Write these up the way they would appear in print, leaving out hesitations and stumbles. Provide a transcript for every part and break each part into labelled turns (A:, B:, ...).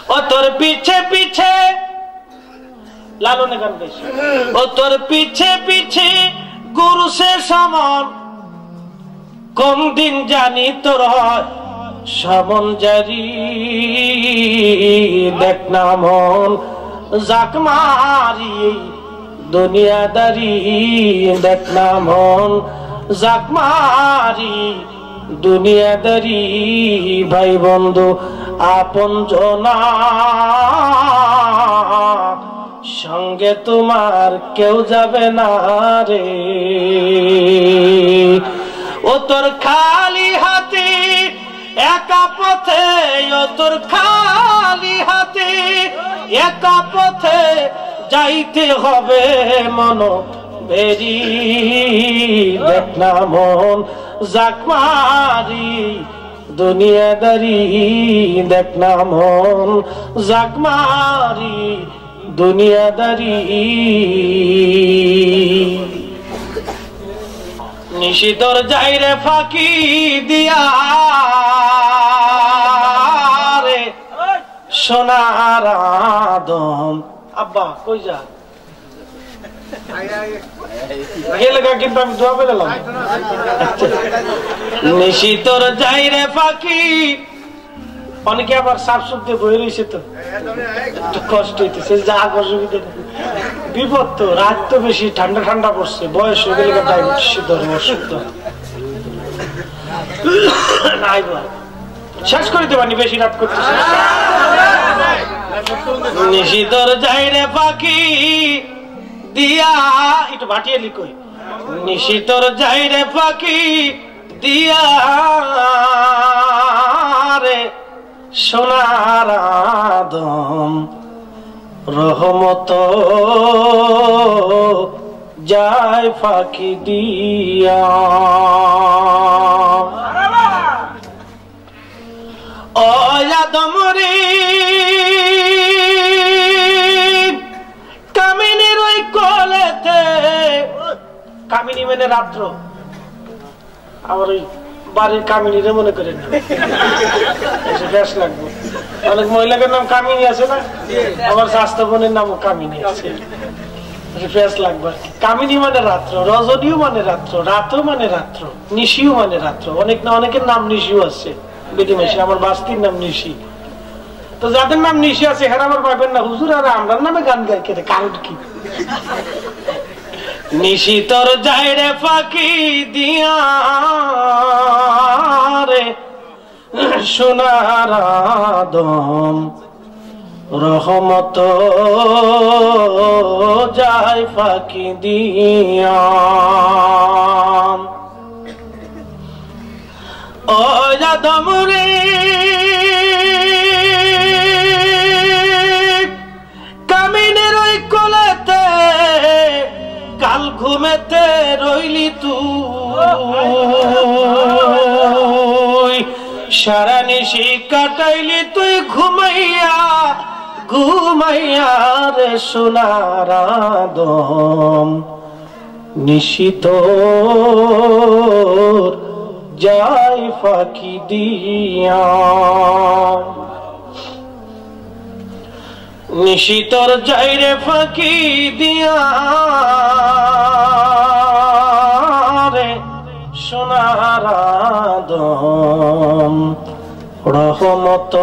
A: ও তোর পিছে পিছে লালনে গান গাইছে ও তোর পিছে পিছে গুরু সে সমান কোন দিন জানি তোর হয় সমন জারি দেখ না মন জাক মারি দুনিয়াদারি দেখ না মন জাক মারি দুনিয়াদারি ভাই বন্ধু আপন জনা সঙ্গে তোমার কেউ যাবে না রে ও তোর খালি হাতে একা পথে ও তোর খালি হাতে একা পথে যাইতে হবে মন বেরি দেখ না মন জাক মারি দুনিয়াদারি দেখ না মন জাক মারি দুনিয়াদারি নিশিতর যাইরে ফাঁকি দিয়া রে সোনার আদম আব্বা কই যা কিন্তু আমি দোয়া পেলাম নিশিতর যাইরে ফাঁকি অনেকে আবার সাপ সুপ দিয়ে বই রয়েছে তো একটু কষ্ট হইতেছে যা অসুবিধা বিপদ তো রাত তো বেশি ঠান্ডা ঠান্ডা পড়ছে বয়স হয়ে গেলে ডায়াবেটিস ধরবে অসুস্থ নাই শেষ করে দেবানি বেশি রাত করতেছে নিশিতর যাইরে পাখি দিয়া একটু ভাটিয়ে লিখই নিশিতর যাইরে পাখি দিয়া রে সোনার আদম রহমত যায় ফাঁকি দিয়া ও আদম রে কামিনীর ওই কোলেতে কামিনী মানে রাত্র আবার ওই বাড়ির কামিনীরে মনে করেন বেশ লাগবে অনেক মহিলাদের নাম কামিনী আছে না আমার স্বাস্থ্য বোনের নামও কামিনী আছে ফেস লাগবে কামিনী মানে রাত্র রজনীও মানে রাত্র রাতও মানে রাত্র নিশিও মানে রাত্র অনেক না অনেকের নাম নিশিও আছে বেদিমাসি আমার বাস্তির নাম নিশি তো যাদের নাম নিশি আছে হ্যাঁ আমার পাবেন না হুজুর আর আমরা নামে গান গাই কে কারণ কি নিশি তোর যাইরে ফাঁকি দিয়া রে সোনার আদম রহমত যায় ফাঁকি দিয়া ও আদম রে কামিনের ওই কোলেতে কাল ঘুমেতে রইলি তুই সারা নিশি কাটাইলি তুই ঘুমাইয়া ঘুমাইয়া রে সোনার আদম নিশিত যাই ফাঁকি দিয়া নিশিতর যাইরে ফাঁকি দিয়া রে সোনার আদম রহমত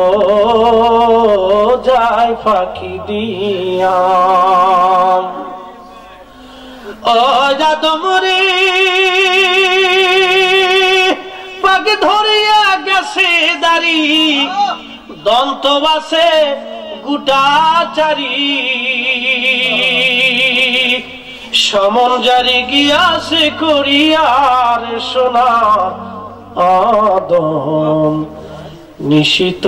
A: যায় ফাঁকি দিয়া ও আদম রে পাকে ধরিয়া গেছে দাড়ি দন্ত বাসে গুটাচারি সমন জারি গিয়াছে করিয়ার সোনার আদম নিশিত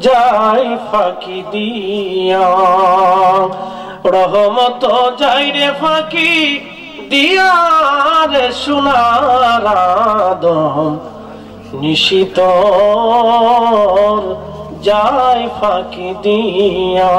A: যাই ফাঁকি দিয়া রহমত যাই রে ফাঁকি দিয়া রে সোনার আদম নিশিত যায় ফাঁকি দিয়া